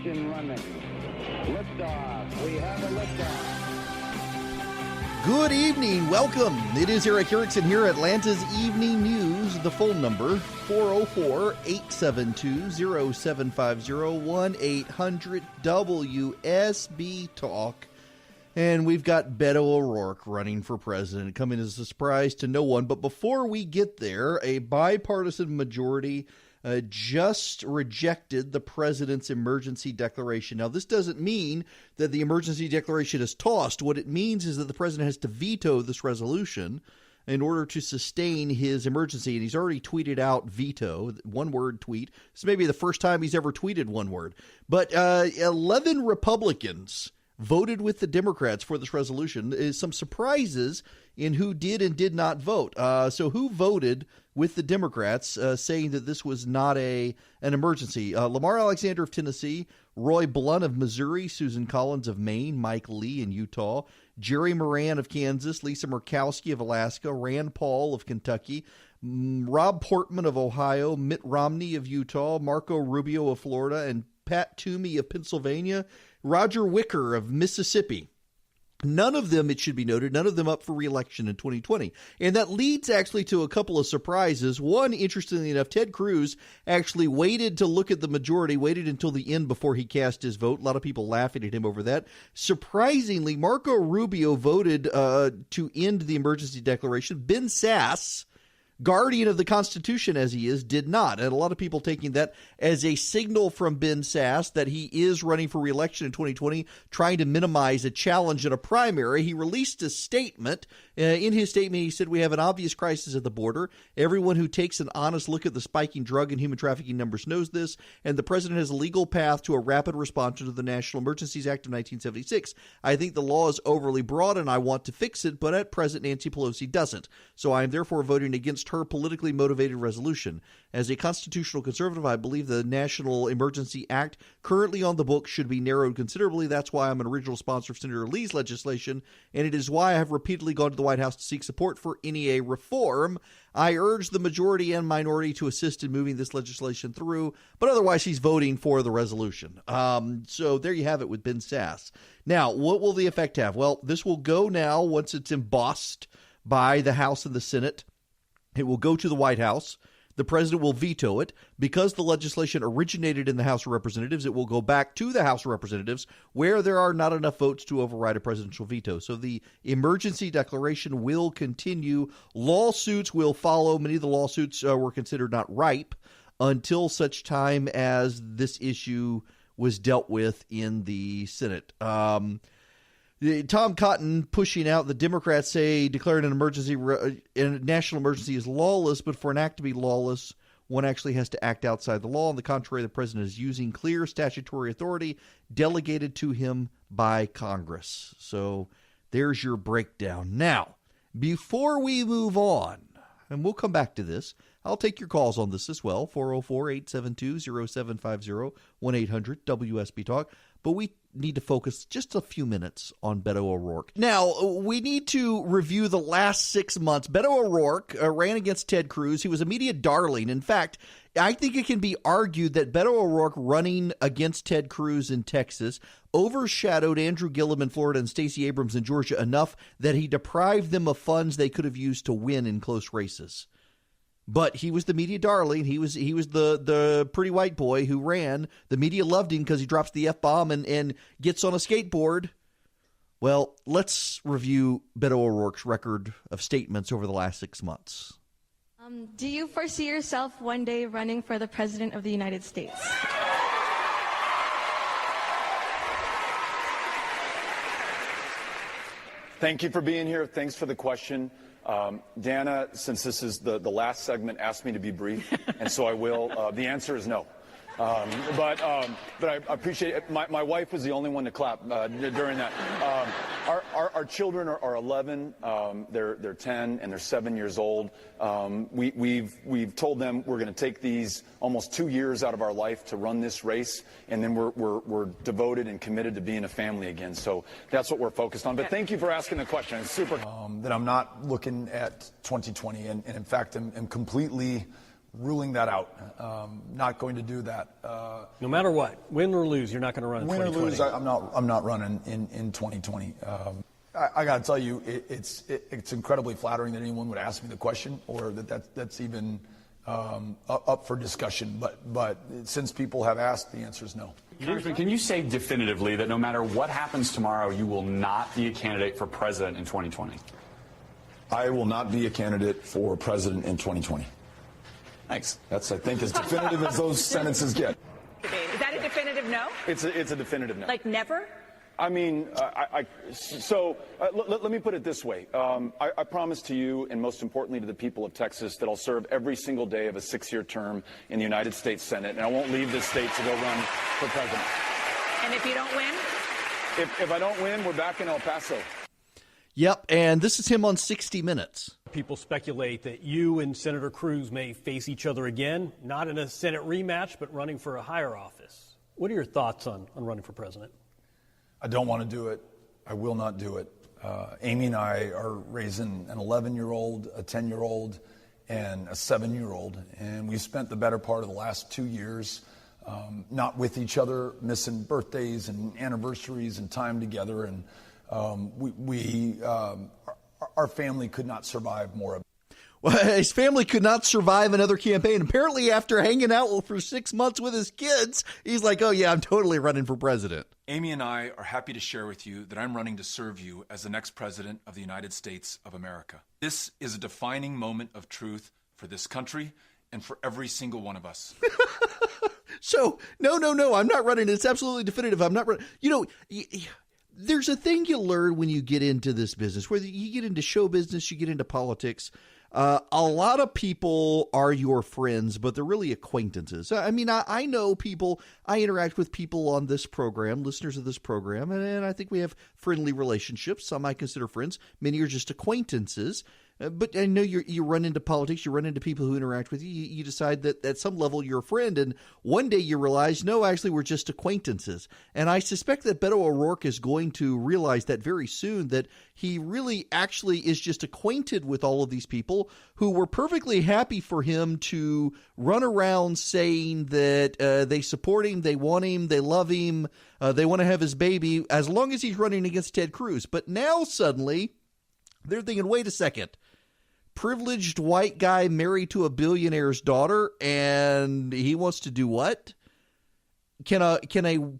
Ignition running. Liftoff. We have a liftoff. Good evening. Welcome. It is Eric Erickson here, Atlanta's Evening News. The phone number, 404-872-0750, 1-800-WSB-TALK. And we've got Beto O'Rourke running for president, coming as a surprise to no one. But before we get there, a bipartisan majority just rejected the president's emergency declaration. Now, this doesn't mean that the emergency declaration is tossed. What it means is that the president has to veto this resolution in order to sustain his emergency. And he's already tweeted out veto, one-word tweet. This may be the first time he's ever tweeted one word. But 11 Republicans voted with the Democrats for this resolution. Is some surprises in who did and did not vote. So who voted with the Democrats, saying that this was not an emergency? Lamar Alexander of Tennessee, Roy Blunt of Missouri, Susan Collins of Maine, Mike Lee in Utah, Jerry Moran of Kansas, Lisa Murkowski of Alaska, Rand Paul of Kentucky, Rob Portman of Ohio, Mitt Romney of Utah, Marco Rubio of Florida, and Pat Toomey of Pennsylvania, Roger Wicker of Mississippi. None of them, it should be noted, none of them up for re-election in 2020. And that leads actually to a couple of surprises. One, interestingly enough, Ted Cruz actually waited to look at the majority, waited until the end before he cast his vote. A lot of people laughing at him over that. Surprisingly, Marco Rubio voted to end the emergency declaration. Ben Sasse, guardian of the Constitution as he is, did not. And a lot of people taking that as a signal from Ben Sasse that he is running for re-election in 2020, trying to minimize a challenge in a primary. He released a statement. In his statement, he said, "We have an obvious crisis at the border. Everyone who takes an honest look at the spiking drug and human trafficking numbers knows this, and the president has a legal path to a rapid response to the National Emergencies Act of 1976. I think the law is overly broad, and I want to fix it, but at present, Nancy Pelosi doesn't. So I am therefore voting against her politically motivated resolution. As a constitutional conservative, I believe the National Emergency Act currently on the books should be narrowed considerably. That's why I'm an original sponsor of Senator Lee's legislation, and it is why I have repeatedly gone to the White House to seek support for NEA reform. I urge the majority and minority to assist in moving this legislation through," but otherwise he's voting for the resolution. So there you have it with Ben Sasse. Now, what will the effect have? Well, this will go now once it's embossed by the House and the Senate. It will go to the White House. The president will veto it. Because the legislation originated in the House of Representatives, it will go back to the House of Representatives where there are not enough votes to override a presidential veto. So the emergency declaration will continue. Lawsuits will follow. Many of the lawsuits were considered not ripe until such time as this issue was dealt with in the Senate. Tom Cotton pushing out, the Democrats say declaring an emergency, a national emergency is lawless, but for an act to be lawless, one actually has to act outside the law. On the contrary, the president is using clear statutory authority delegated to him by Congress. So there's your breakdown. Now, before we move on, and we'll come back to this, I'll take your calls on this as well, 404-872-0750, 1-800-WSB-TALK. But we need to focus just a few minutes on Beto O'Rourke. Now, we need to review the last 6 months. Beto O'Rourke ran against Ted Cruz. He was a media darling. In fact, I think it can be argued that Beto O'Rourke running against Ted Cruz in Texas overshadowed Andrew Gillum in Florida and Stacey Abrams in Georgia enough that he deprived them of funds they could have used to win in close races. But he was the media darling. He was the pretty white boy who ran. The media loved him because he drops the F-bomb and gets on a skateboard. Well, let's review Beto O'Rourke's record of statements over the last 6 months. Do you foresee yourself one day running for the President of the United States? Thank you for being here. Thanks for the question. Dana, since this is the last segment, asked me to be brief, and so I will. The answer is no. But I appreciate it. My wife was the only one to clap during that. Our children are 11, they're 10, and they're 7 years old. We've told them we're going to take these almost 2 years out of our life to run this race, and then we're devoted and committed to being a family again. So that's what we're focused on. But thank you for asking the question. It's super. That I'm not looking at 2020, and in fact, I'm completely ruling that out. Not going to do that. No matter what, win or lose, you're not going to run in Win or 2020. lose, I'm not running in 2020. I got to tell you, it's incredibly flattering that anyone would ask me the question, or that's even up for discussion. But since people have asked, the answer is no. Congressman, can you say definitively that no matter what happens tomorrow, you will not be a candidate for president in 2020? I will not be a candidate for president in 2020. Thanks. That's, I think, as definitive as those sentences get. Is that a definitive no? It's a definitive no. Like never? I mean, let me put it this way. I promise to you, and most importantly to the people of Texas, that I'll serve every single day of a 6-year term in the United States Senate, and I won't leave this state to go run for president. And if you don't win? If I don't win, we're back in El Paso. Yep, and this is him on 60 Minutes. People speculate that you and Senator Cruz may face each other again, not in a Senate rematch, but running for a higher office. What are your thoughts on running for president? I don't want to do it. I will not do it. Amy and I are raising an 11-year-old, a 10-year-old, and a 7-year-old, and we've spent the better part of the last 2 years not with each other, missing birthdays and anniversaries and time together, and our family could not survive more of it. Well, his family could not survive another campaign. Apparently, after hanging out for 6 months with his kids, he's like, oh, yeah, I'm totally running for president. Amy and I are happy to share with you that I'm running to serve you as the next president of the United States of America. This is a defining moment of truth for this country and for every single one of us. So, no, I'm not running. It's absolutely definitive. I'm not running. You know, there's a thing you learn when you get into this business, whether you get into show business, you get into politics. A lot of people are your friends, but they're really acquaintances. I mean, I know people, I interact with people on this program, listeners of this program, and I think we have friendly relationships. Some I consider friends. Many are just acquaintances. But I know you run into politics, you run into people who interact with you. You decide that at some level you're a friend, and one day you realize, no, actually we're just acquaintances. And I suspect that Beto O'Rourke is going to realize that very soon, that he really actually is just acquainted with all of these people who were perfectly happy for him to run around saying that they support him, they want him, they love him, they want to have his baby, as long as he's running against Ted Cruz. But now suddenly they're thinking, wait a second. Privileged white guy married to a billionaire's daughter, and he wants to do what? Can a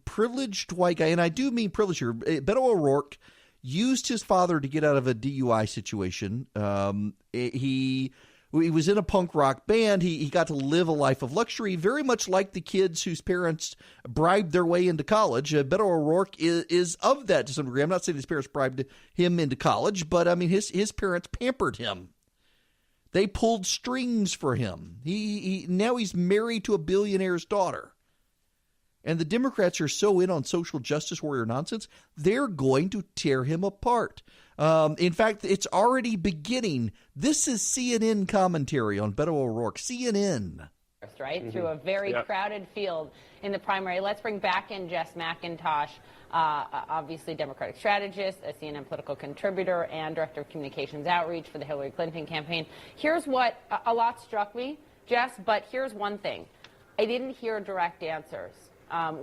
privileged white guy, and I do mean privileged here, Beto O'Rourke used his father to get out of a DUI situation. He was in a punk rock band. He got to live a life of luxury, very much like the kids whose parents bribed their way into college. Beto O'Rourke is of that to some degree. I'm not saying his parents bribed him into college, but I mean his parents pampered him. They pulled strings for him. Now he's married to a billionaire's daughter. And the Democrats are so in on social justice warrior nonsense, they're going to tear him apart. In fact, it's already beginning. This is CNN commentary on Beto O'Rourke. CNN. Right, through a very crowded field in the primary. Let's bring back in Jess McIntosh, obviously Democratic strategist, a CNN political contributor, and director of communications outreach for the Hillary Clinton campaign. Here's what a lot struck me, Jess, but here's one thing. I didn't hear direct answers.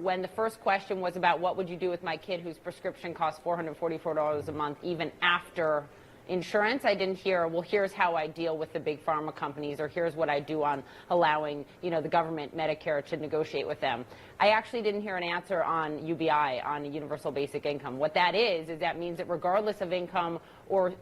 When the first question was about what would you do with my kid whose prescription costs $444 a month even after insurance, I didn't hear, well, here's how I deal with the big pharma companies, or here's what I do on allowing, the government, Medicare, to negotiate with them. I actually didn't hear an answer on UBI, on universal basic income. What that is that means that regardless of income or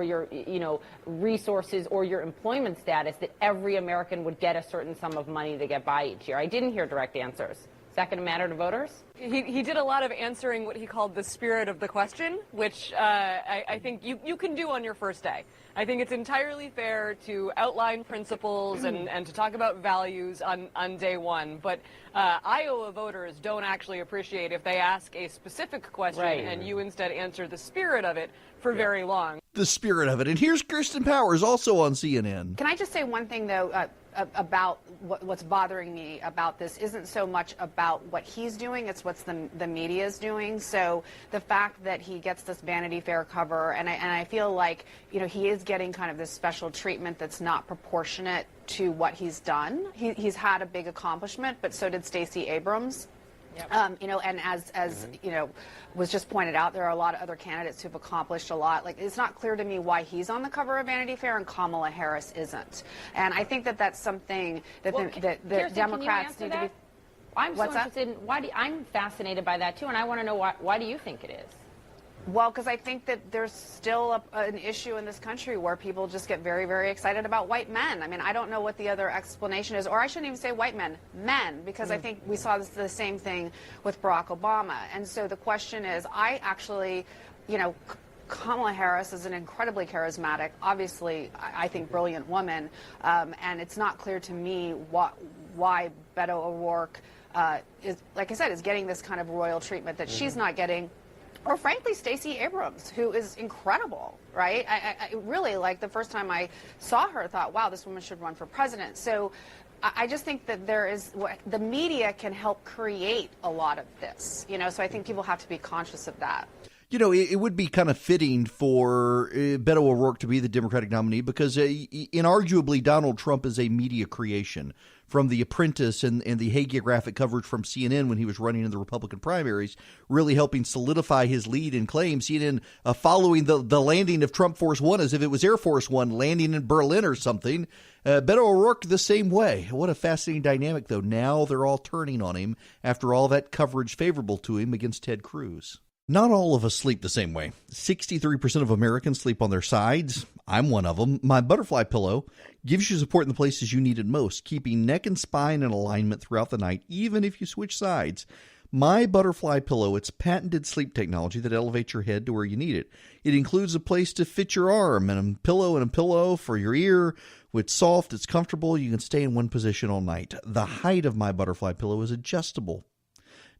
your, resources or your employment status, that every American would get a certain sum of money to get by each year. I didn't hear direct answers. Is that going to matter to voters? He did a lot of answering what he called the spirit of the question, which I think you can do on your first day. I think it's entirely fair to outline principles and to talk about values on day one. But Iowa voters don't actually appreciate if they ask a specific question and you instead answer the spirit of it for very long. The spirit of it. And here's Kirsten Powers, also on CNN. Can I just say one thing, though? about what's bothering me about this isn't so much about what he's doing, it's what's the media is doing. So the fact that he gets this Vanity Fair cover, and I feel like, he is getting kind of this special treatment that's not proportionate to what he's done. He's had a big accomplishment, but so did Stacey Abrams. Yep. And as was just pointed out, there are a lot of other candidates who've accomplished a lot. Like, it's not clear to me why he's on the cover of Vanity Fair and Kamala Harris isn't. And I think that that's something that Kirsten, Democrats need to be. I'm so interested in I'm fascinated by that too, and I want to know why do you think it is? Well, because I think that there's still an issue in this country where people just get very, very excited about white men. I mean, I don't know what the other explanation is, or I shouldn't even say white men, men, because I think we saw the same thing with Barack Obama. And so the question is, I actually, Kamala Harris is an incredibly charismatic, obviously, I think, brilliant woman, and it's not clear to me why Beto O'Rourke is, like I said, is getting this kind of royal treatment that she's not getting. Or frankly, Stacey Abrams, who is incredible, right? I really, like, the first time I saw her, thought, wow, this woman should run for president. So I just think that the media can help create a lot of this, so I think people have to be conscious of that. It would be kind of fitting for Beto O'Rourke to be the Democratic nominee because inarguably Donald Trump is a media creation. From The Apprentice and the hagiographic coverage from CNN when he was running in the Republican primaries, really helping solidify his lead and claim. CNN following the landing of Trump Force One as if it was Air Force One landing in Berlin or something. Beto O'Rourke the same way. What a fascinating dynamic, though. Now they're all turning on him after all that coverage favorable to him against Ted Cruz. Not all of us sleep the same way. 63% of Americans sleep on their sides. I'm one of them. My butterfly pillow gives you support in the places you need it most, keeping neck and spine in alignment throughout the night, even if you switch sides. My butterfly pillow, it's patented sleep technology that elevates your head to where you need it. It includes a place to fit your arm and a pillow for your ear. It's soft, it's comfortable, you can stay in one position all night. The height of my butterfly pillow is adjustable.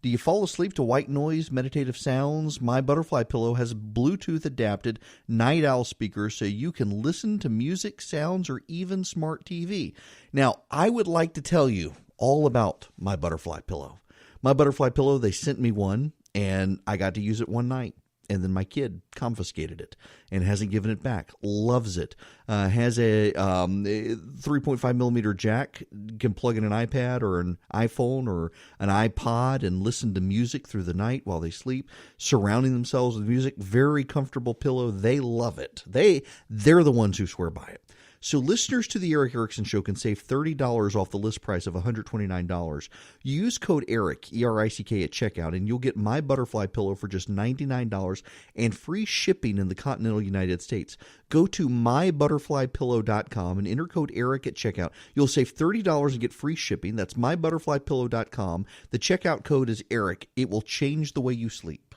Do you fall asleep to white noise, meditative sounds? My butterfly pillow has Bluetooth adapted night owl speakers so you can listen to music, sounds, or even smart TV. Now, I would like to tell you all about my butterfly pillow. My butterfly pillow, they sent me one, and I got to use it one night. And then my kid confiscated it and hasn't given it back. Loves it. Has a 3.5 millimeter jack. Can plug in an iPad or an iPhone or an iPod and listen to music through the night while they sleep, surrounding themselves with music. Very comfortable pillow. They love it. They're the ones who swear by it. So listeners to the Eric Erickson Show can save $30 off the list price of $129. Use code ERIC, E-R-I-C-K, at checkout, and you'll get my butterfly pillow for just $99 and free shipping in the continental United States. Go to mybutterflypillow.com and enter code ERIC at checkout. You'll save $30 and get free shipping. That's mybutterflypillow.com. The checkout code is ERIC. It will change the way you sleep.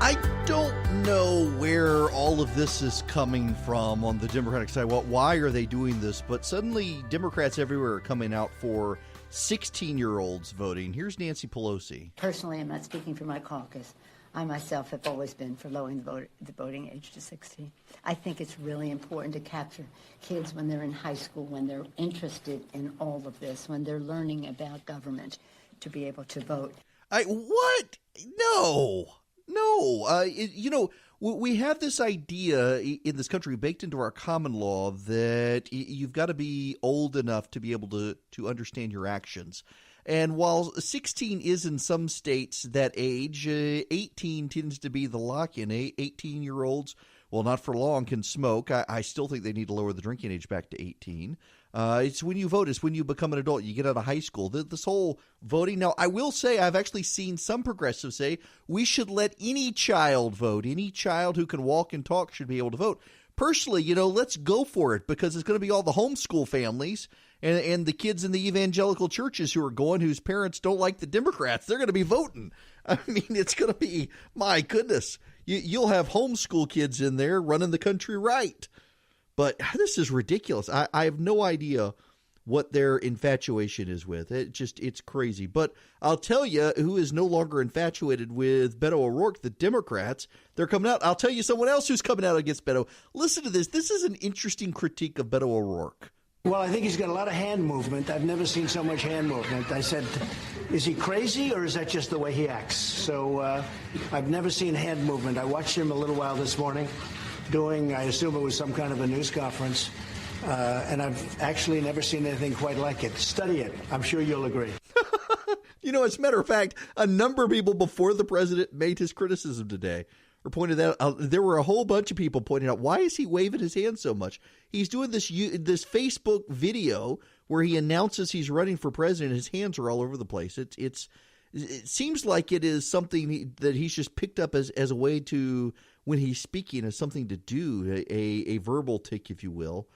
I don't know where all of this is coming from on the Democratic side. Well, why are they doing this? But suddenly Democrats everywhere are coming out for 16-year-olds voting. Here's Nancy Pelosi. Personally, I'm not speaking for my caucus. I myself have always been for lowering the voting age to 16. I think it's really important to capture kids when they're in high school, when they're interested in all of this, when they're learning about government, to be able to vote. What? No. We have this idea in this country baked into our common law that you've got to be old enough to be able to understand your actions. And while 16 is in some states that age, 18 tends to be the lock-in. 18-year-olds, well, not for long, can smoke. I still think they need to lower the drinking age back to 18. It's when you vote. It's when you become an adult. You get out of high school. This whole voting. Now, I will say I've actually seen some progressives say we should let any child vote. Any child who can walk and talk should be able to vote. Personally, let's go for it because it's going to be all the homeschool families and the kids in the evangelical churches who are going, whose parents don't like the Democrats. They're going to be voting. I mean, it's going to be, my goodness, you'll have homeschool kids in there running the country right. But this is ridiculous. I have no idea what their infatuation is with. It's crazy. But I'll tell you who is no longer infatuated with Beto O'Rourke, the Democrats. They're coming out. I'll tell you someone else who's coming out against Beto. Listen to this. This is an interesting critique of Beto O'Rourke. Well, I think he's got a lot of hand movement. I've never seen so much hand movement. I said, is he crazy or is that just the way he acts? So I've never seen hand movement. I watched him a little while this morning doing, I assume it was some kind of a news conference. And I've actually never seen anything quite like it. Study it. I'm sure you'll agree. As a matter of fact, a number of people before the president made his criticism today or pointed out. There were a whole bunch of people pointing out, why is he waving his hand so much? He's doing this Facebook video where he announces he's running for president. His hands are all over the place. It seems like it is something that he's just picked up as a way to, when he's speaking, as something to do, a verbal tick, if you will.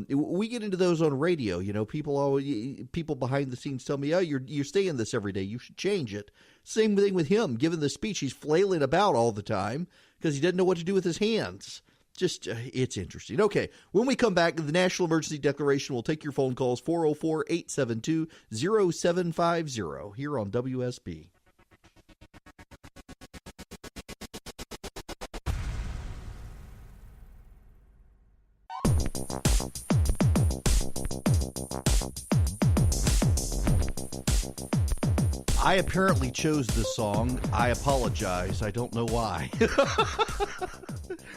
We get into those on radio. People behind the scenes tell me, "Oh, you're saying this every day. You should change it." Same thing with him. Given the speech, he's flailing about all the time because he doesn't know what to do with his hands. Just, it's interesting. Okay, when we come back, the National Emergency Declaration will take your phone calls, 404-872-0750 here on WSB. I apparently chose this song. I apologize. I don't know why.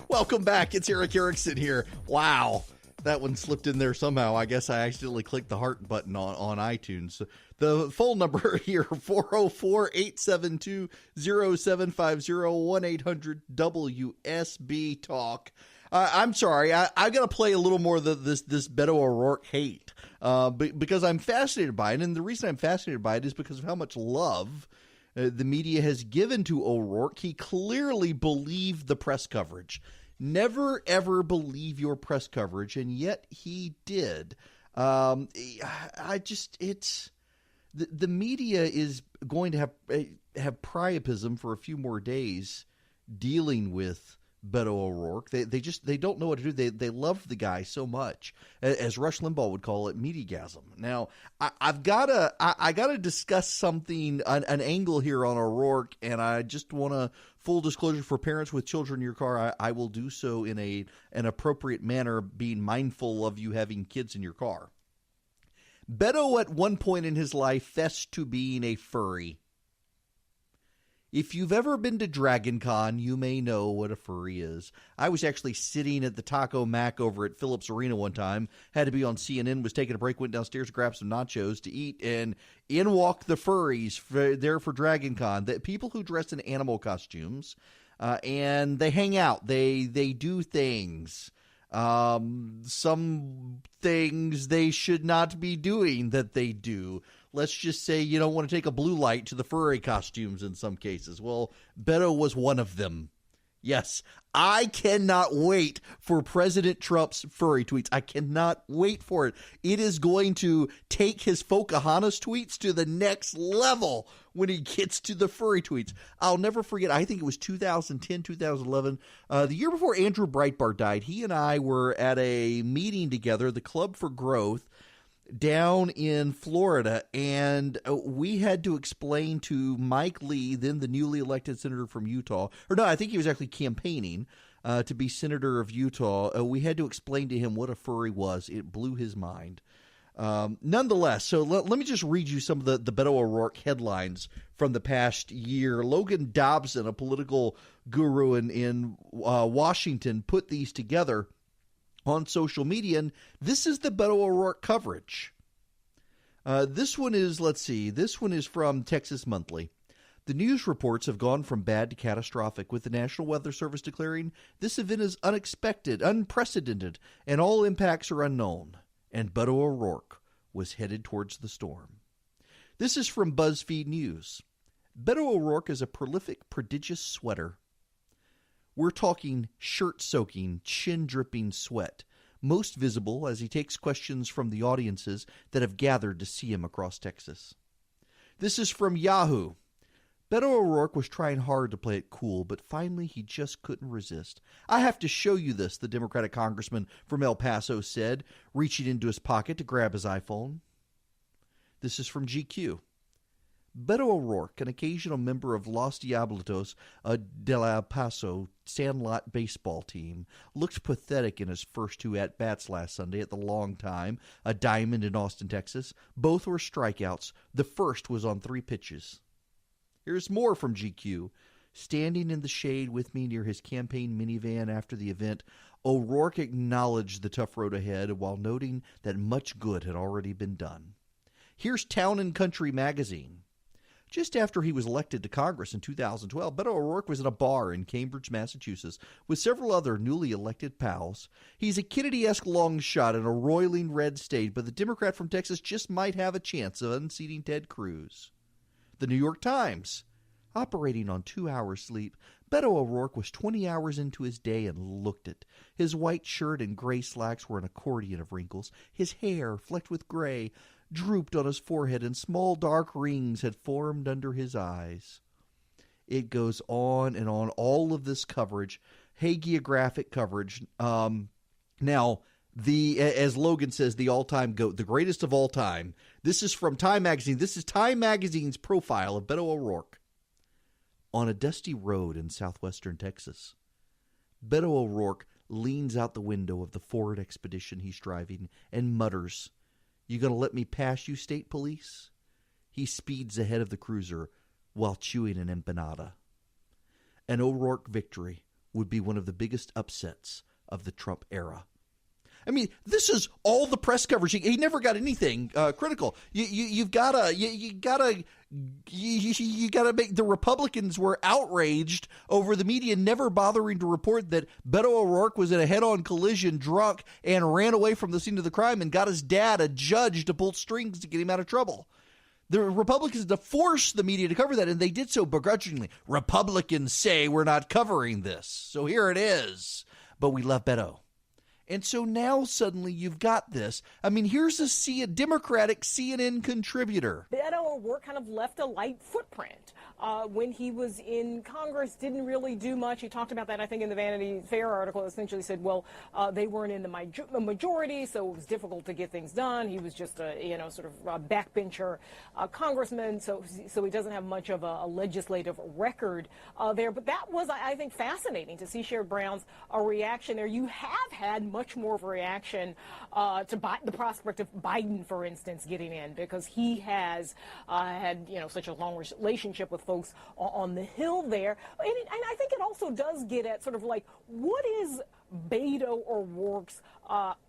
Welcome back. It's Eric Erickson here. Wow. That one slipped in there somehow. I guess I accidentally clicked the heart button on iTunes. The phone number here, 404-872-0750, 1-800-WSB-TALK. I'm sorry. I got to play a little more of this Beto O'Rourke hate because I'm fascinated by it. And the reason I'm fascinated by it is because of how much love the media has given to O'Rourke. He clearly believed the press coverage. Never, ever believe your press coverage, and yet he did. The media is going to have priapism for a few more days dealing with Beto O'Rourke. They don't know what to do. They love the guy so much, as Rush Limbaugh would call it, mediagasm. Now, I gotta discuss something, an angle here on O'Rourke, and I just want to full disclosure for parents with children in your car. I will do so in an appropriate manner, being mindful of you having kids in your car. Beto at one point in his life fessed to being a furry. If you've ever been to Dragon Con, you may know what a furry is. I was actually sitting at the Taco Mac over at Phillips Arena one time, had to be on CNN, was taking a break, went downstairs to grab some nachos to eat, and in walk the furries there for Dragon Con. The people who dress in animal costumes, and they hang out. They do things. Some things they should not be doing that they do. Let's just say you don't want to take a blue light to the furry costumes in some cases. Well, Beto was one of them. Yes, I cannot wait for President Trump's furry tweets. I cannot wait for it. It is going to take his Pocahontas tweets to the next level when he gets to the furry tweets. I'll never forget, I think it was 2010, 2011, the year before Andrew Breitbart died. He and I were at a meeting together, the Club for Growth, down in Florida, and we had to explain to Mike Lee, then the newly elected senator from Utah, or no, I think he was actually campaigning to be senator of Utah. We had to explain to him what a furry was. It blew his mind. Nonetheless, so let me just read you some of the Beto O'Rourke headlines from the past year. Logan Dobson, a political guru in Washington, put these together on social media, and this is the Beto O'Rourke coverage. This one is from Texas Monthly. The news reports have gone from bad to catastrophic, with the National Weather Service declaring this event is unexpected, unprecedented, and all impacts are unknown. And Beto O'Rourke was headed towards the storm. This is from BuzzFeed News. Beto O'Rourke is a prolific, prodigious sweater. We're talking shirt-soaking, chin-dripping sweat, most visible as he takes questions from the audiences that have gathered to see him across Texas. This is from Yahoo. Beto O'Rourke was trying hard to play it cool, but finally he just couldn't resist. "I have to show you this," the Democratic congressman from El Paso said, reaching into his pocket to grab his iPhone. This is from GQ. Beto O'Rourke, an occasional member of Los Diablitos de El Paso Sandlot baseball team, looked pathetic in his first two at-bats last Sunday at the Long Time, a diamond in Austin, Texas. Both were strikeouts. The first was on 3 pitches. Here's more from GQ. Standing in the shade with me near his campaign minivan after the event, O'Rourke acknowledged the tough road ahead while noting that much good had already been done. Here's Town and Country magazine. Just after he was elected to Congress in 2012, Beto O'Rourke was at a bar in Cambridge, Massachusetts, with several other newly elected pals. He's a Kennedy-esque long shot in a roiling red state, but the Democrat from Texas just might have a chance of unseating Ted Cruz. The New York Times. Operating on 2 hours sleep, Beto O'Rourke was 20 hours into his day and looked it. His white shirt and gray slacks were an accordion of wrinkles. His hair, flecked with gray, drooped on his forehead, and small dark rings had formed under his eyes. It goes on and on. All of this coverage, hagiographic coverage. Now, as Logan says, the all-time GOAT, the greatest of all time. This is from Time Magazine. This is Time Magazine's profile of Beto O'Rourke. On a dusty road in southwestern Texas, Beto O'Rourke leans out the window of the Ford Expedition he's driving and mutters, "You gonna let me pass, you state police?" He speeds ahead of the cruiser while chewing an empanada. An O'Rourke victory would be one of the biggest upsets of the Trump era. I mean, this is all the press coverage. He never got anything critical. You gotta make the Republicans were outraged over the media never bothering to report that Beto O'Rourke was in a head-on collision, drunk, and ran away from the scene of the crime and got his dad, a judge, to pull strings to get him out of trouble. The Republicans to force the media to cover that, and they did so begrudgingly. Republicans say we're not covering this, so here it is. But we love Beto. And so now suddenly you've got this. I mean, here's a Democratic CNN contributor. Beto O'Rourke kind of left a light footprint when he was in Congress, didn't really do much. He talked about that, I think, in the Vanity Fair article. Essentially said, well, they weren't in the majority, so it was difficult to get things done. He was just a, sort of a backbencher congressman, so he doesn't have much of a legislative record there. But that was, I think, fascinating to see Sherrod Brown's reaction there. You have had much more of a reaction to the prospect of Biden, for instance, getting in, because he has had, such a long relationship with folks on the Hill there. And I think it also does get at sort of like, what is Beto O'Rourke's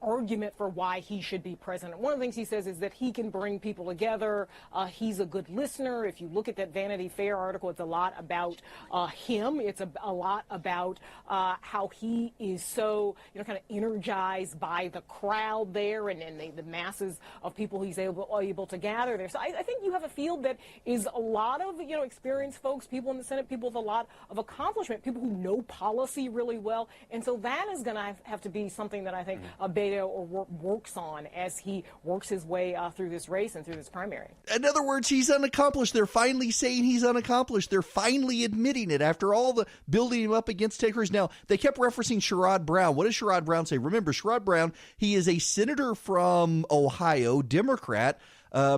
argument for why he should be president? One of the things he says is that he can bring people together. He's a good listener. If you look at that Vanity Fair article, it's a lot about him. It's a lot about how he is so, kind of energized by the crowd there and the masses of people he's able to gather there. So I think you have a field that is a lot of, experienced folks, people in the Senate, people with a lot of accomplishment, people who know policy really well. And so that is going to have to be something that I think Beto O'Rourke works on as he works his way through this race and through this primary. In other words, he's unaccomplished. They're finally saying he's unaccomplished. They're finally admitting it after all the building him up against Ted Cruz. Now, they kept referencing Sherrod Brown. What does Sherrod Brown say? Remember, Sherrod Brown, he is a senator from Ohio, Democrat,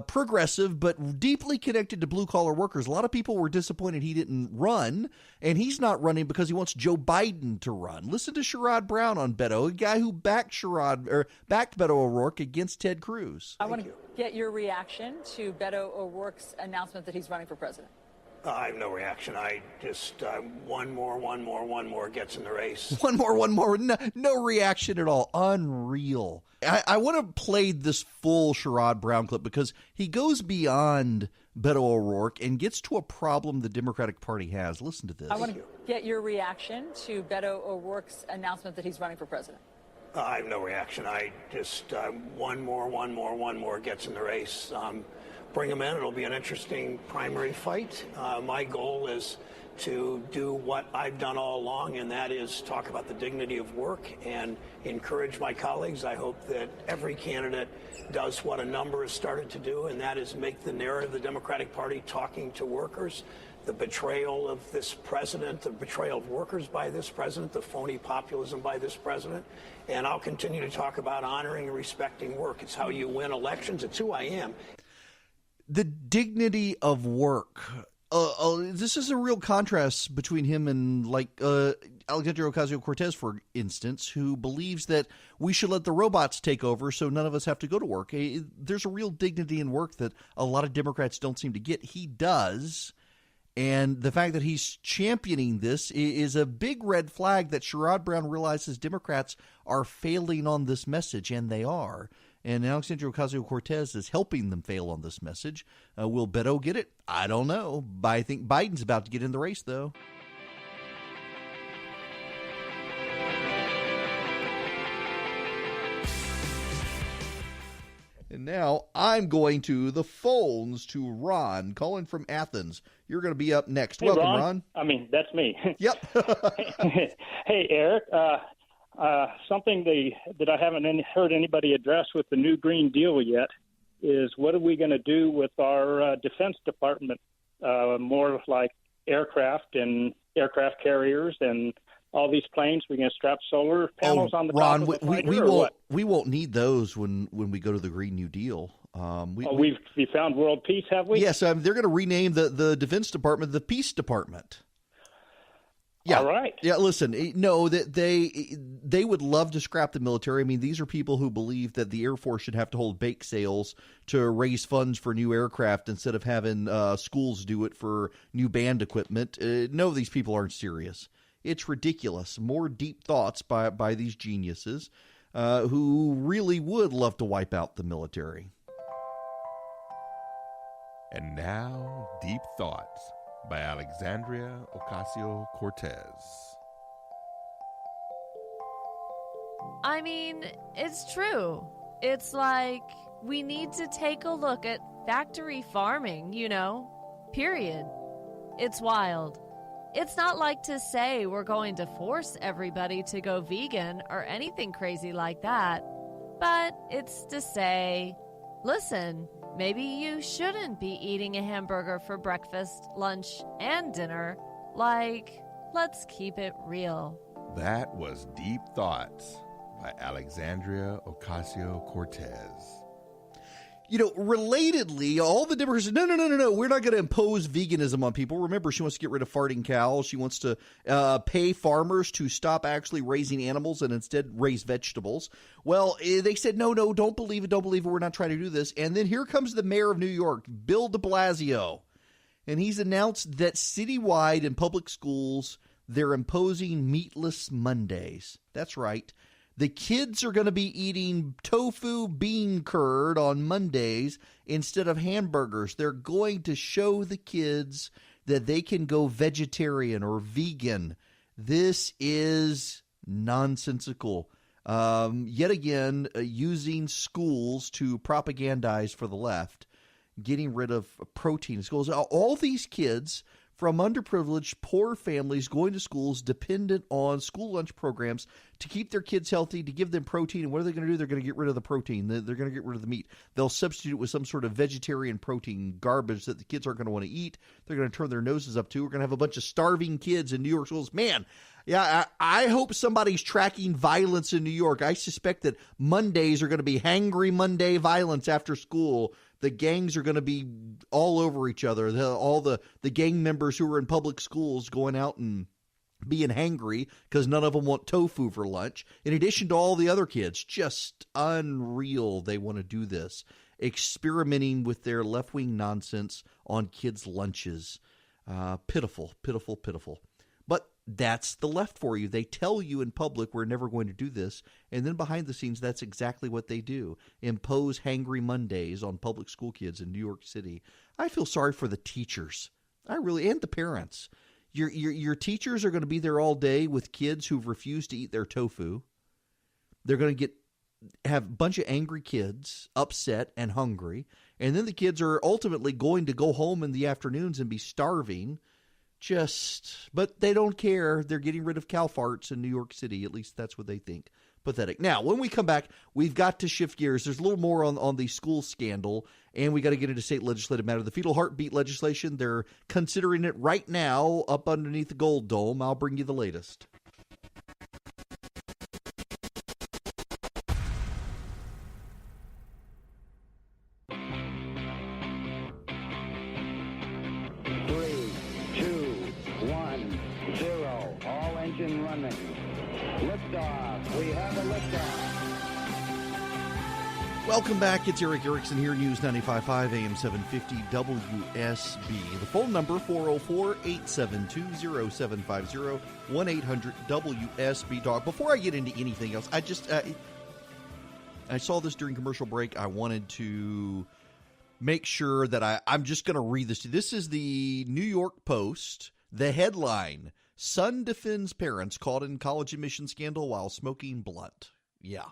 progressive, but deeply connected to blue-collar workers. A lot of people were disappointed he didn't run, and he's not running because he wants Joe Biden to run. Listen to Sherrod Brown on Beto, a guy who backed Beto O'Rourke against Ted Cruz. I want to get your reaction to Beto O'Rourke's announcement that he's running for president. I have no reaction. I just, one more gets in the race. One more. No reaction at all. Unreal. I want to play this full Sherrod Brown clip because he goes beyond Beto O'Rourke and gets to a problem the Democratic Party has. Listen to this. I want to get your reaction to Beto O'Rourke's announcement that he's running for president. I have no reaction. I just, one more gets in the race. bring them in. It'll be an interesting primary fight. My goal is to do what I've done all along, and that is talk about the dignity of work and encourage my colleagues. I hope that every candidate does what a number has started to do, and that is make the narrative of the Democratic Party talking to workers, the betrayal of this president, the betrayal of workers by this president, the phony populism by this president. And I'll continue to talk about honoring and respecting work. It's how you win elections. It's who I am. The dignity of work. This is a real contrast between him and Alexandria Ocasio-Cortez, for instance, who believes that we should let the robots take over so none of us have to go to work. There's a real dignity in work that a lot of Democrats don't seem to get. He does. And the fact that he's championing this is a big red flag that Sherrod Brown realizes Democrats are failing on this message, and they are. And Alexandria Ocasio-Cortez is helping them fail on this message. Will Beto get it? I don't know. I think Biden's about to get in the race, though. And now I'm going to the phones to Ron, calling from Athens. You're going to be up next. Hey, Welcome, Ron. I mean, that's me. Yep. Hey, Eric. Something that I haven't heard anybody address with the new Green Deal yet is what are we going to do with our Defense Department, more like aircraft and aircraft carriers and all these planes? We're going to strap solar panels on the Ron, top of the fighter, we or won't what? we won't need those when we go to the Green New Deal. We found world peace, have we? Yes, they're going to rename the Defense Department the Peace Department. Yeah. All right. Yeah, listen, no, that they would love to scrap the military. I mean, these are people who believe that the Air Force should have to hold bake sales to raise funds for new aircraft instead of having schools do it for new band equipment. No, these people aren't serious. It's ridiculous. More deep thoughts by these geniuses who really would love to wipe out the military. And now, Deep Thoughts by Alexandria Ocasio-Cortez. I mean, it's true. It's like we need to take a look at factory farming, period. It's wild. It's not like to say we're going to force everybody to go vegan or anything crazy like that, but it's to say, listen, maybe you shouldn't be eating a hamburger for breakfast, lunch, and dinner. Let's keep it real. That was Deep Thoughts by Alexandria Ocasio-Cortez. Relatedly, all the Democrats said, no, we're not going to impose veganism on people. Remember, she wants to get rid of farting cows. She wants to pay farmers to stop actually raising animals and instead raise vegetables. Well, they said, no, don't believe it, we're not trying to do this. And then here comes the mayor of New York, Bill de Blasio. And he's announced that citywide in public schools, they're imposing meatless Mondays. That's right. The kids are going to be eating tofu bean curd on Mondays instead of hamburgers. They're going to show the kids that they can go vegetarian or vegan. This is nonsensical. Yet again, using schools to propagandize for the left, getting rid of protein in schools. All these kids from underprivileged, poor families going to schools dependent on school lunch programs to keep their kids healthy, to give them protein. And what are they going to do? They're going to get rid of the protein. They're going to get rid of the meat. They'll substitute with some sort of vegetarian protein garbage that the kids aren't going to want to eat. They're going to turn their noses up to. We're going to have a bunch of starving kids in New York schools. Man, yeah, I hope somebody's tracking violence in New York. I suspect that Mondays are going to be hangry Monday violence after school. The gangs are going to be all over each other. All the gang members who are in public schools going out and being hangry because none of them want tofu for lunch. In addition to all the other kids, just unreal. They want to do this, experimenting with their left-wing nonsense on kids' lunches. Pitiful. But that's the left for you. They tell you in public we're never going to do this, and then behind the scenes, that's exactly what they do. Impose hangry Mondays on public school kids in New York City. I feel sorry for the teachers. And the parents. Your teachers are going to be there all day with kids who've refused to eat their tofu. They're going to have a bunch of angry kids, upset and hungry, And then the kids are ultimately going to go home in the afternoons and be starving. But they don't care. They're getting rid of cow farts in New York City. At least that's what they think. Pathetic. Now, when we come back, we've got to shift gears. There's a little more on the school scandal, and we got to get into state legislative matter. The fetal heartbeat legislation, they're considering it right now up underneath the Gold Dome. I'll bring you the latest. Engine running. Liftoff. We have a liftoff. Welcome back. It's Eric Erickson here, News 95.5 AM 750 WSB. The phone number, 404-872-0750, 1-800-WSB-DOG. Before I get into anything else, I saw this during commercial break. I wanted to make sure that I'm just going to read this to you. This is the New York Post. The headline: Son defends parents caught in college admission scandal while smoking blunt. Yeah.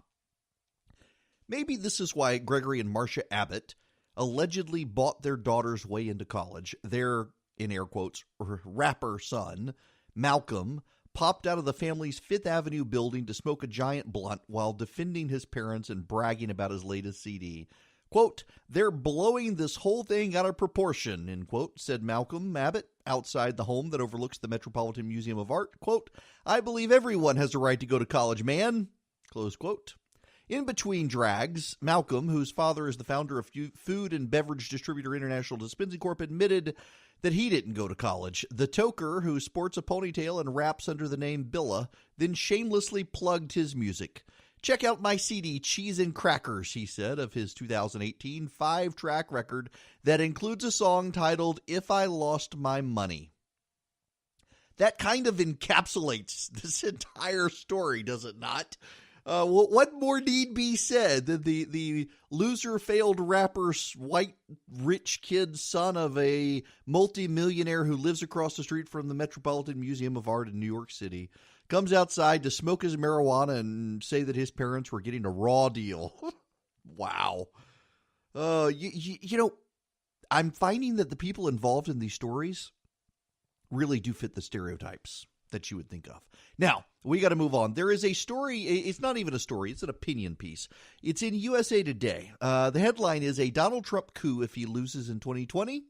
Maybe this is why Gregory and Marcia Abbott allegedly bought their daughter's way into college. Their, in air quotes, rapper son, Malcolm, popped out of the family's Fifth Avenue building to smoke a giant blunt while defending his parents and bragging about his latest CD. Quote, "They're blowing this whole thing out of proportion," end quote, said Malcolm Abbott outside the home that overlooks the Metropolitan Museum of Art. Quote, "I believe everyone has a right to go to college, man," close quote. In between drags, Malcolm, whose father is the founder of Food and Beverage Distributor International Dispensing Corp., admitted that he didn't go to college. The toker, who sports a ponytail and raps under the name Billa, then shamelessly plugged his music. "Check out my CD, Cheese and Crackers," he said, of his 2018 5-track record that includes a song titled "If I Lost My Money." That kind of encapsulates this entire story, does it not? What more need be said than the loser failed rapper's white rich kid son of a multimillionaire who lives across the street from the Metropolitan Museum of Art in New York City comes outside to smoke his marijuana and say that his parents were getting a raw deal. Wow. You know, I'm finding that the people involved in these stories really do fit the stereotypes that you would think of. Now, we got to move on. There is a story. It's not even a story. It's an opinion piece. It's in USA Today. The headline is "A Donald Trump coup if he loses in 2020.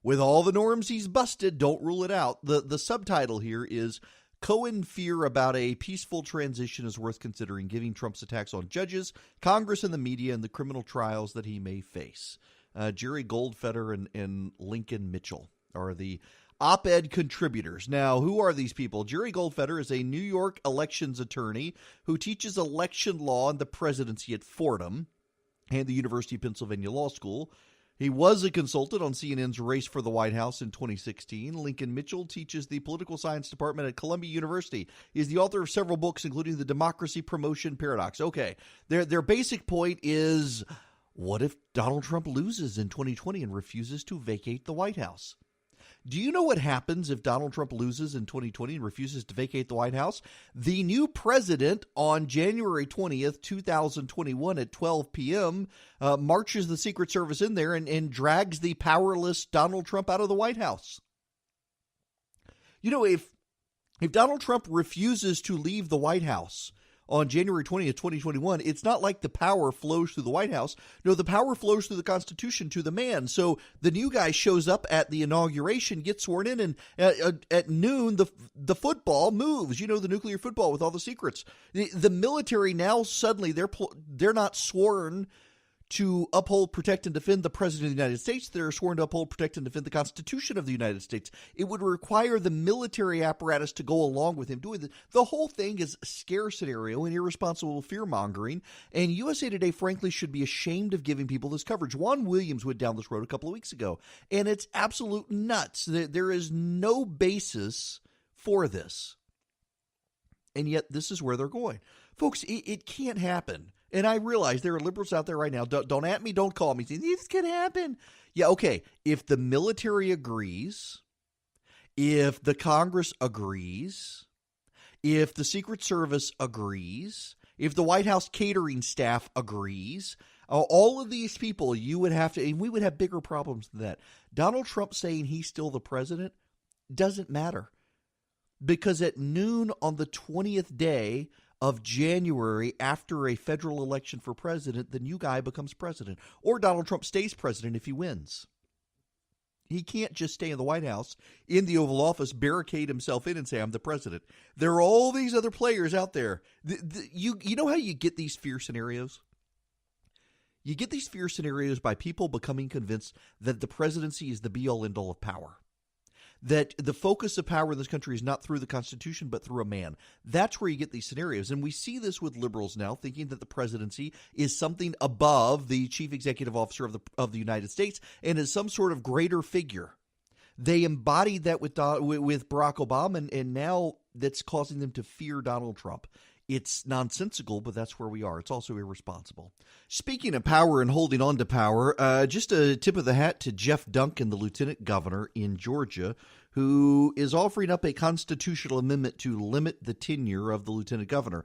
With all the norms he's busted, don't rule it out." The subtitle here is "Cohen fear about a peaceful transition is worth considering, giving Trump's attacks on judges, Congress, and the media, and the criminal trials that he may face." Jerry Goldfeder and Lincoln Mitchell are the op-ed contributors. Now, who are these people? Jerry Goldfeder is a New York elections attorney who teaches election law and the presidency at Fordham and the University of Pennsylvania Law School. He was a consultant on CNN's Race for the White House in 2016. Lincoln Mitchell teaches the political science department at Columbia University. He is the author of several books, including The Democracy Promotion Paradox. Okay, their basic point is, what if Donald Trump loses in 2020 and refuses to vacate the White House? Do you know what happens if Donald Trump loses in 2020 and refuses to vacate the White House? The new president on January 20th, 2021 at 12 p.m. Marches the Secret Service in there and drags the powerless Donald Trump out of the White House. You know, if Donald Trump refuses to leave the White House on January 20th, 2021, it's not like the power flows through the White House. No, the power flows through the Constitution to the man. So the new guy shows up at the inauguration, gets sworn in, and at noon, the football moves. You know, the nuclear football with all the secrets. The military now suddenly, they're not sworn to uphold, protect, and defend the President of the United States. They're sworn to uphold, protect, and defend the Constitution of the United States. It would require the military apparatus to go along with him doing this. The whole thing is a scare scenario and irresponsible fear-mongering, and USA Today, frankly, should be ashamed of giving people this coverage. Juan Williams went down this road a couple of weeks ago, and it's absolute nuts. There is no basis for this, and yet this is where they're going. Folks, it can't happen. And I realize there are liberals out there right now. Don't at me, don't call me. This can happen. Yeah, okay. If the military agrees, if the Congress agrees, if the Secret Service agrees, if the White House catering staff agrees, All of these people, you would have to, and we would have bigger problems than that. Donald Trump saying he's still the president doesn't matter, because at noon on the 20th day of January, after a federal election for president, the new guy becomes president, or Donald Trump stays president if he wins. He can't just stay in the White House, in the Oval Office, barricade himself in and say, I'm the president. There are all these other players out there. You know how you get these fear scenarios? You get these fear scenarios by people becoming convinced that the presidency is the be-all, end-all of power. That the focus of power in this country is not through the Constitution, but through a man. That's where you get these scenarios. And we see this with liberals now, thinking that the presidency is something above the chief executive officer of the United States and is some sort of greater figure. They embodied that with Barack Obama, and now that's causing them to fear Donald Trump. It's nonsensical, but that's where we are. It's also irresponsible. Speaking of power and holding on to power, just a tip of the hat to Jeff Duncan, the lieutenant governor in Georgia, who is offering up a constitutional amendment to limit the tenure of the lieutenant governor.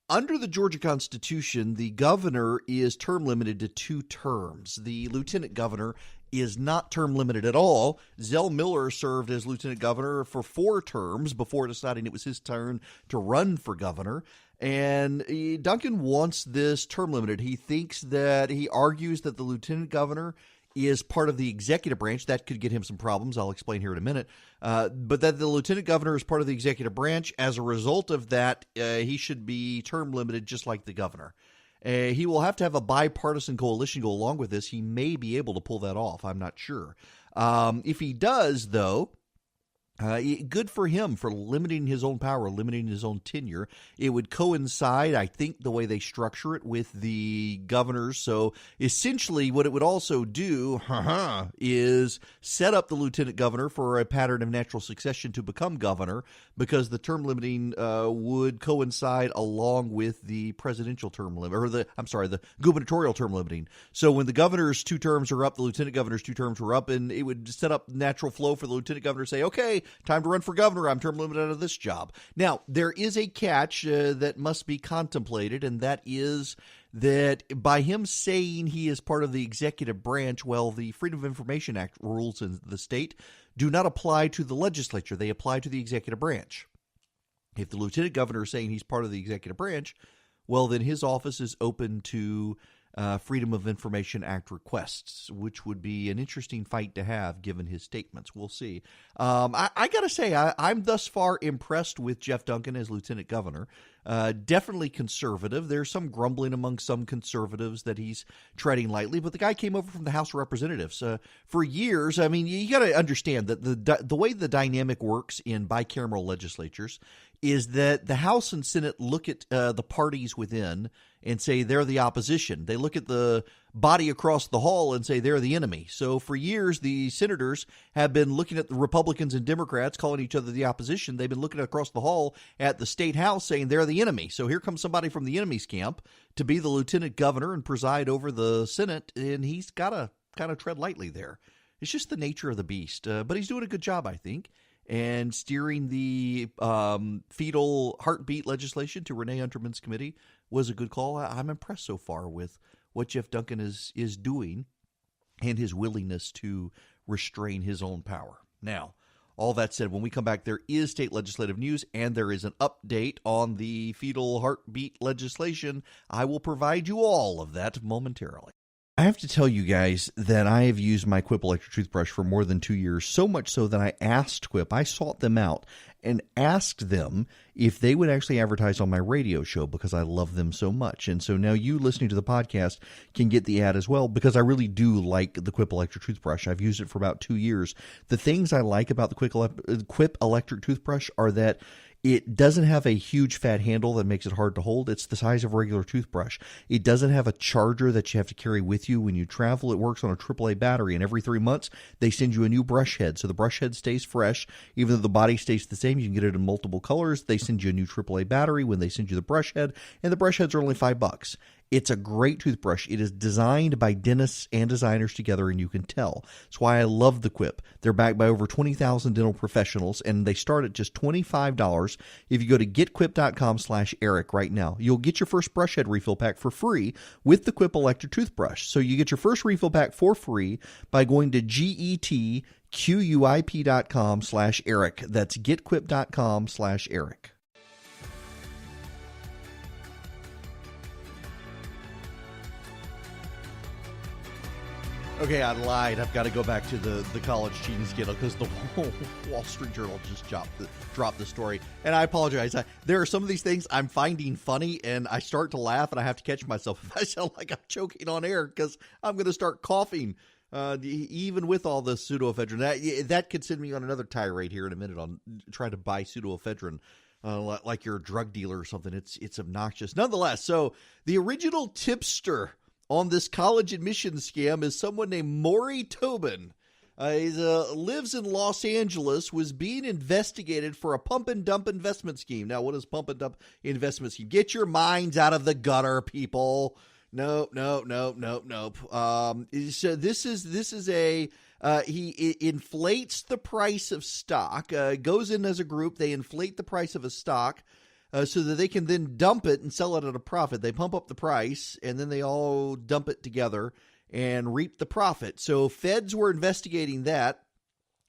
Under the Georgia Constitution, the governor is term limited to 2 terms. The lieutenant governor is not term limited at all. Zell Miller served as lieutenant governor for 4 terms before deciding it was his turn to run for governor. And Duncan wants this term limited. He argues that the lieutenant governor is part of the executive branch. That could get him some problems. I'll explain here in a minute. But that the lieutenant governor is part of the executive branch. As a result of that, he should be term limited just like the governor. He will have to have a bipartisan coalition go along with this. He may be able to pull that off. I'm not sure. If he does, though, good for him for limiting his own power, limiting his own tenure. It would coincide, I think, the way they structure it with the governors. So essentially what it would also do is set up the lieutenant governor for a pattern of natural succession to become governor, because the term limiting would coincide along with the presidential term limit, or the gubernatorial term limiting. So when the governor's 2 terms are up, the lieutenant governor's 2 terms are up, and it would set up natural flow for the lieutenant governor to say, okay, time to run for governor. I'm term limited out of this job. Now, there is a catch that must be contemplated, and that is that by him saying he is part of the executive branch, well, the Freedom of Information Act rules in the state do not apply to the legislature. They apply to the executive branch. If the lieutenant governor is saying he's part of the executive branch, well, then his office is open to Freedom of Information Act requests, which would be an interesting fight to have given his statements. We'll see. I got to say, I'm thus far impressed with Jeff Duncan as lieutenant governor. Definitely conservative. There's some grumbling among some conservatives that he's treading lightly, but the guy came over from the House of Representatives. For years, I mean, you got to understand that the way the dynamic works in bicameral legislatures is that the House and Senate look at the parties within and say they're the opposition. They look at the body across the hall and say they're the enemy. So for years, the senators have been looking at the Republicans and Democrats, calling each other the opposition. They've been looking across the hall at the state house saying they're the enemy. So here comes somebody from the enemy's camp to be the lieutenant governor and preside over the Senate, and he's got to kind of tread lightly there. It's just the nature of the beast. But he's doing a good job, I think. And steering the fetal heartbeat legislation to Renee Unterman's committee was a good call. I'm impressed so far with what Jeff Duncan is doing and his willingness to restrain his own power. Now, all that said, when we come back, there is state legislative news and there is an update on the fetal heartbeat legislation. I will provide you all of that momentarily. I have to tell you guys that I have used my Quip electric toothbrush for more than 2 years, so much so that I asked Quip, I sought them out and asked them if they would actually advertise on my radio show because I love them so much. And so now you listening to the podcast can get the ad as well because I really do like the Quip electric toothbrush. I've used it for about 2 years. The things I like about the Quip electric toothbrush are that it doesn't have a huge fat handle that makes it hard to hold. It's the size of a regular toothbrush. It doesn't have a charger that you have to carry with you when you travel. It works on a AAA battery, and every 3 months, they send you a new brush head. So the brush head stays fresh. Even though the body stays the same, you can get it in multiple colors. They send you a new AAA battery when they send you the brush head, and the brush heads are only $5. It's a great toothbrush. It is designed by dentists and designers together, and you can tell. That's why I love the Quip. They're backed by over 20,000 dental professionals, and they start at just $25 if you go to getquip.com/Eric right now. You'll get your first brush head refill pack for free with the Quip electric toothbrush. So you get your first refill pack for free by going to getquip.com/Eric. That's getquip.com/Eric. Okay, I lied. I've got to go back to the college cheating scandal because the Wall Street Journal just dropped the story. And I apologize. There are some of these things I'm finding funny, and I start to laugh, and I have to catch myself if I sound like I'm choking on air because I'm going to start coughing, even with all the pseudoephedrine. That could send me on another tirade here in a minute on trying to buy pseudoephedrine. Like you're a drug dealer or something. It's obnoxious. Nonetheless, so the original tipster on this college admissions scam is someone named Maury Tobin. He lives in Los Angeles, was being investigated for a pump and dump investment scheme. Now, what is pump and dump investment scheme? Get your minds out of the gutter, people. Nope. So this is a he inflates the price of stock. Goes in as a group. They inflate the price of a stock. So that they can then dump it and sell it at a profit. They pump up the price, and then they all dump it together and reap the profit. So feds were investigating that,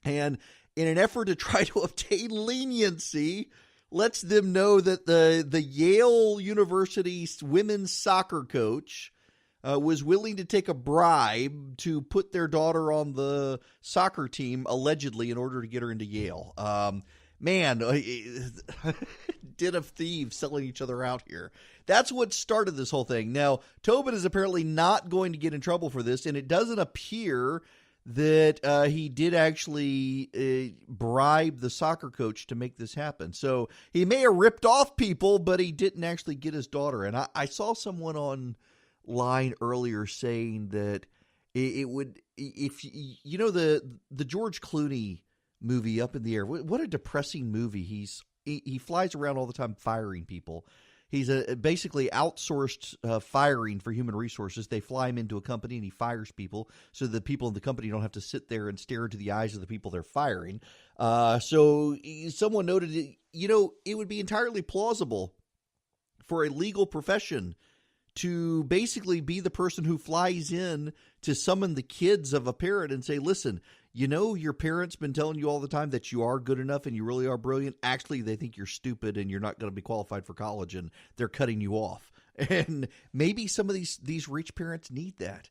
and in an effort to try to obtain leniency, lets them know that the Yale University women's soccer coach was willing to take a bribe to put their daughter on the soccer team, allegedly, in order to get her into Yale. Man, den of thieves selling each other out here. That's what started this whole thing. Now, Tobin is apparently not going to get in trouble for this, and it doesn't appear that he did actually bribe the soccer coach to make this happen. So he may have ripped off people, but he didn't actually get his daughter. And I saw someone online earlier saying that it would, if you know the George Clooney movie Up in the Air. What a depressing movie. He flies around all the time firing people. He's basically outsourced firing for human resources. They fly him into a company and he fires people so the people in the company don't have to sit there and stare into the eyes of the people they're firing. So someone noted, it would be entirely plausible for a legal profession to basically be the person who flies in to summon the kids of a parent and say, listen, your parents been telling you all the time that you are good enough and you really are brilliant. Actually, they think you're stupid and you're not going to be qualified for college and they're cutting you off. And maybe some of these rich parents need that.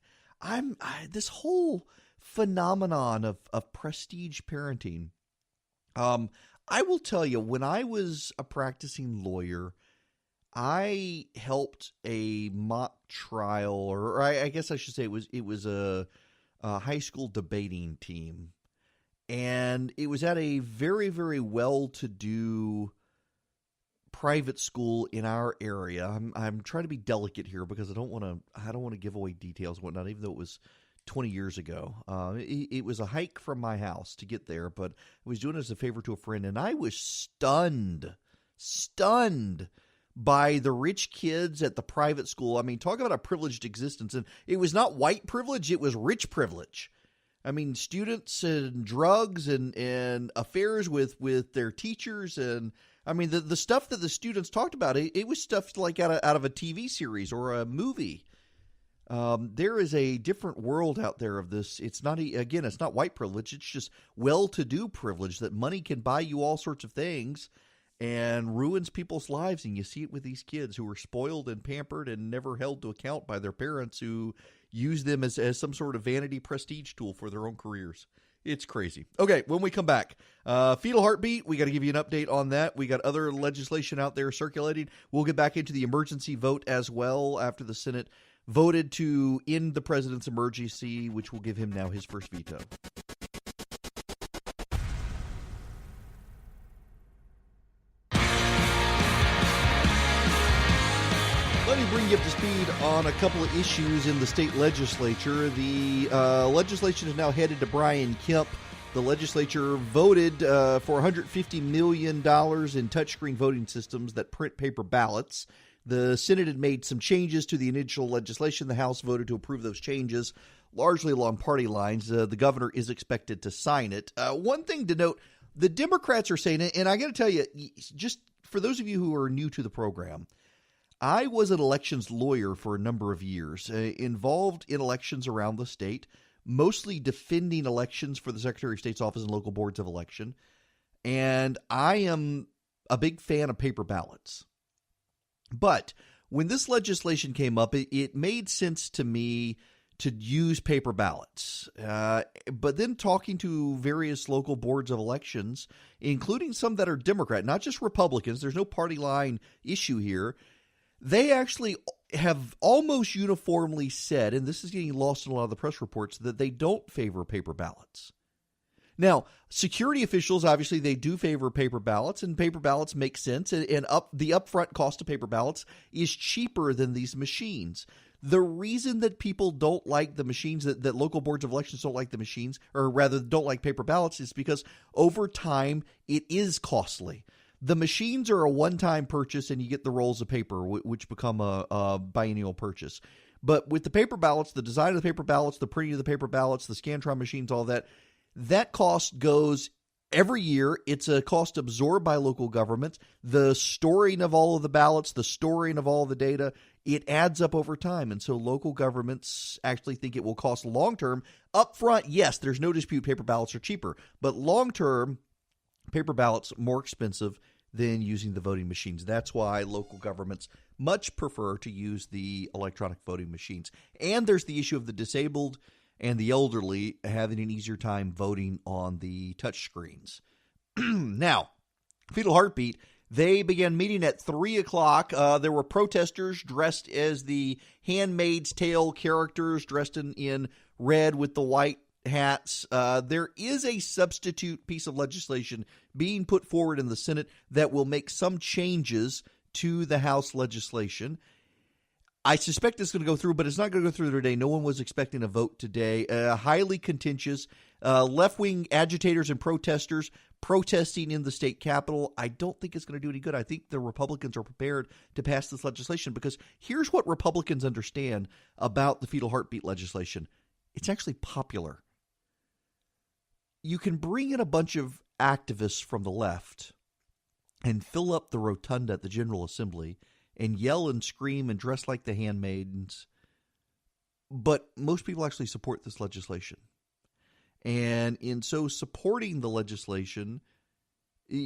This whole phenomenon of prestige parenting. I will tell you, when I was a practicing lawyer, I helped a mock trial, or I guess I should say it was a high school debating team, and it was at a very, very well-to-do private school in our area. I'm trying to be delicate here because I don't want to give away details and whatnot, even though it was 20 years ago. It was a hike from my house to get there, but I was doing it as a favor to a friend, and I was stunned by the rich kids at the private school. I mean, talk about a privileged existence. And it was not white privilege, it was rich privilege. I mean, students and drugs and affairs with their teachers. And I mean, the stuff that the students talked about, it was stuff like out of a TV series or a movie. There is a different world out there of this. It's not white privilege. It's just well-to-do privilege that money can buy you all sorts of things and ruins people's lives. And you see it with these kids who are spoiled and pampered and never held to account by their parents who use them as some sort of vanity prestige tool for their own careers. It's crazy. Okay, when we come back, fetal heartbeat, we got to give you an update on that. We got other legislation out there circulating. We'll get back into the emergency vote as well after the Senate voted to end the president's emergency, which will give him now his first veto. Let me bring you up to speed on a couple of issues in the state legislature. The legislation is now headed to Brian Kemp. The legislature voted for $150 million in touchscreen voting systems that print paper ballots. The Senate had made some changes to the initial legislation. The House voted to approve those changes, largely along party lines. The governor is expected to sign it. One thing to note, the Democrats are saying, and I got to tell you, just for those of you who are new to the program, I was an elections lawyer for a number of years, involved in elections around the state, mostly defending elections for the Secretary of State's office and local boards of election. And I am a big fan of paper ballots. But when this legislation came up, it made sense to me to use paper ballots. But then talking to various local boards of elections, including some that are Democrat, not just Republicans, there's no party line issue here, they actually have almost uniformly said, and this is getting lost in a lot of the press reports, that they don't favor paper ballots. Now, security officials, obviously, they do favor paper ballots, and paper ballots make sense, and the upfront cost of paper ballots is cheaper than these machines. The reason that people don't like the machines, that local boards of elections don't like the machines, or rather don't like paper ballots, is because over time it is costly. The machines are a one-time purchase, and you get the rolls of paper, which become a biennial purchase. But with the paper ballots, the design of the paper ballots, the printing of the paper ballots, the Scantron machines, all that cost goes every year. It's a cost absorbed by local governments. The storing of all of the ballots, the storing of all the data, it adds up over time. And so local governments actually think it will cost long-term. Up front, yes, there's no dispute paper ballots are cheaper. But long-term, paper ballots more expensive than using the voting machines. That's why local governments much prefer to use the electronic voting machines. And there's the issue of the disabled and the elderly having an easier time voting on the touch screens. Now, Fetal Heartbeat, they began meeting at 3 o'clock. There were protesters dressed as the Handmaid's Tale characters, dressed in red with the white hats. There is a substitute piece of legislation being put forward in the Senate that will make some changes to the House legislation. I suspect it's going to go through, but it's not going to go through today. No one was expecting a vote today. Highly contentious. Left-wing agitators and protesters protesting in the state capitol. I don't think it's going to do any good. I think the Republicans are prepared to pass this legislation because here's what Republicans understand about the fetal heartbeat legislation. It's actually popular. You can bring in a bunch of activists from the left and fill up the rotunda at the General Assembly and yell and scream and dress like the handmaidens. But most people actually support this legislation. And in so supporting the legislation,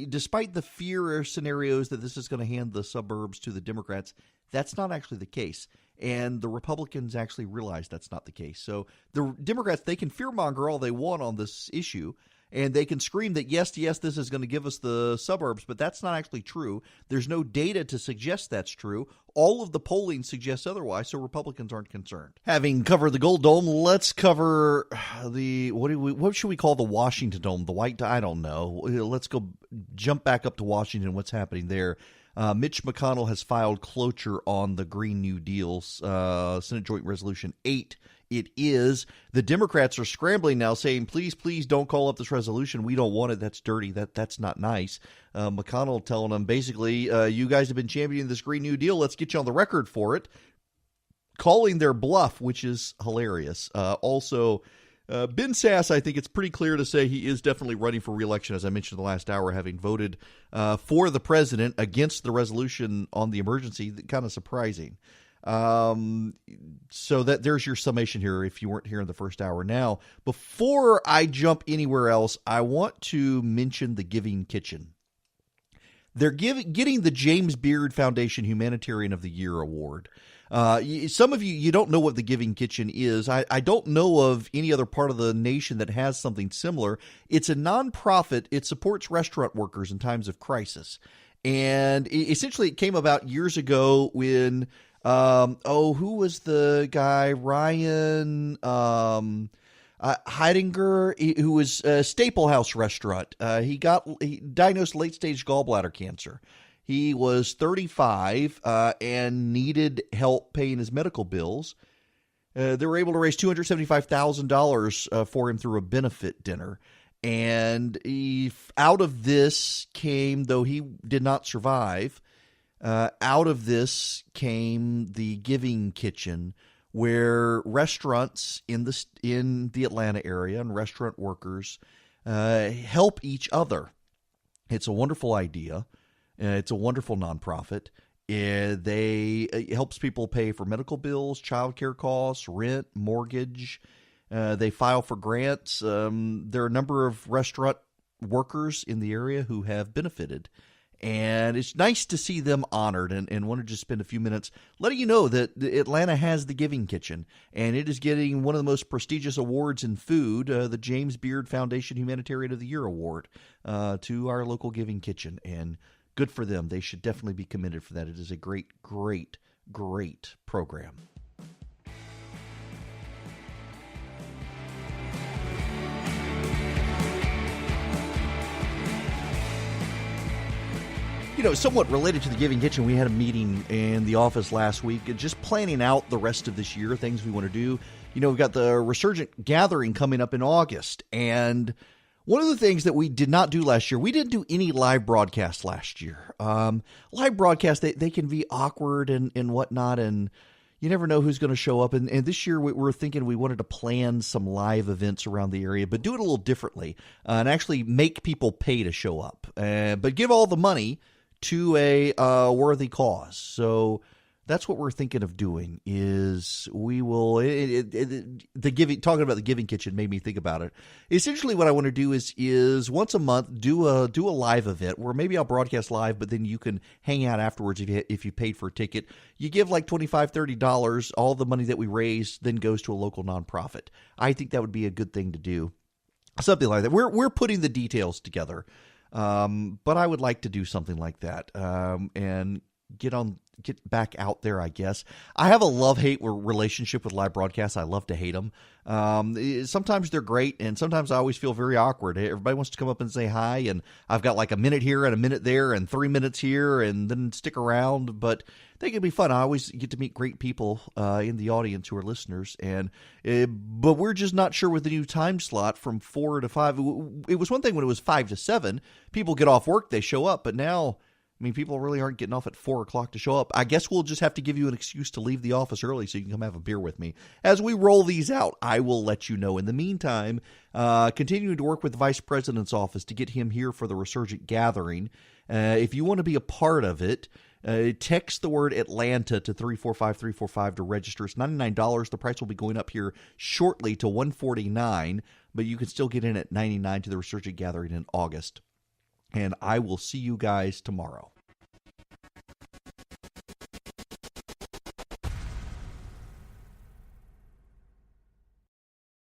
despite the fear scenarios that this is going to hand the suburbs to the Democrats, that's not actually the case. And the Republicans actually realize that's not the case. So the Democrats, they can fearmonger all they want on this issue, and they can scream that, yes, this is going to give us the suburbs, but that's not actually true. There's no data to suggest that's true. All of the polling suggests otherwise, so Republicans aren't concerned. Having covered the Gold Dome, let's cover what should we call the Washington Dome? The White Dome? I don't know. Let's jump back up to Washington. What's happening there? Mitch McConnell has filed cloture on the Green New Deal, Senate Joint Resolution 8. It is. The Democrats are scrambling now, saying, please don't call up this resolution. We don't want it. That's dirty. That's not nice. McConnell telling them, basically, you guys have been championing this Green New Deal. Let's get you on the record for it. Calling their bluff, which is hilarious. Also, Ben Sasse, I think it's pretty clear to say he is definitely running for re-election, as I mentioned in the last hour, having voted for the president against the resolution on the emergency. Kind of surprising. So that there's your summation here if you weren't here in the first hour. Now, before I jump anywhere else, I want to mention the Giving Kitchen. They're getting the James Beard Foundation Humanitarian of the Year award. Some of you don't know what the Giving Kitchen is. I don't know of any other part of the nation that has something similar. It's a nonprofit. It supports restaurant workers in times of crisis. And essentially it came about years ago when who was the guy? Ryan Heidinger, who was a Staple House restaurant. He diagnosed late-stage gallbladder cancer. He was 35 and needed help paying his medical bills. They were able to raise $275,000 for him through a benefit dinner. And out of this came, though he did not survive, Out of this came the Giving Kitchen, where restaurants in the Atlanta area and restaurant workers help each other. It's a wonderful idea. It's a wonderful nonprofit. It helps people pay for medical bills, childcare costs, rent, mortgage. They file for grants. There are a number of restaurant workers in the area who have benefited. And it's nice to see them honored, and want to just spend a few minutes letting you know that Atlanta has the Giving Kitchen, and it is getting one of the most prestigious awards in food, the James Beard Foundation Humanitarian of the Year Award, to our local Giving Kitchen. And good for them. They should definitely be commended for that. It is a great, great, great program. Somewhat related to the Giving Kitchen, we had a meeting in the office last week, just planning out the rest of this year, things we want to do. We've got the Resurgent Gathering coming up in August, and one of the things that we did not do last year, we didn't do any live broadcasts last year. Live broadcasts, they can be awkward and whatnot, and you never know who's going to show up. And this year we're thinking we wanted to plan some live events around the area, but do it a little differently, and actually make people pay to show up, but give all the money to a worthy cause. So that's what we're thinking of doing. Is we will talking about the Giving Kitchen made me think about it. Essentially, what I want to do is once a month do a live event where maybe I'll broadcast live, but then you can hang out afterwards if you paid for a ticket. You give like $25, $30. All the money that we raise then goes to a local nonprofit. I think that would be a good thing to do. Something like that. We're putting the details together. But I would like to do something like that, and get back out there, I guess. I have a love-hate relationship with live broadcasts. I love to hate them. Sometimes they're great, and sometimes I always feel very awkward. Everybody wants to come up and say hi, and I've got like a minute here and a minute there and 3 minutes here, and then stick around. But they can be fun. I always get to meet great people in the audience who are listeners, but we're just not sure with the new time slot from 4 to 5. It was one thing when it was 5 to 7. People get off work, they show up, but now, people really aren't getting off at 4 o'clock to show up. I guess we'll just have to give you an excuse to leave the office early so you can come have a beer with me. As we roll these out, I will let you know. In the meantime, continuing to work with the Vice President's office to get him here for the Resurgent Gathering. If you want to be a part of it, text the word Atlanta to 345-345 to register. It's $99. The price will be going up here shortly to $149, but you can still get in at $99 to the Resurgent Gathering in August. And I will see you guys tomorrow.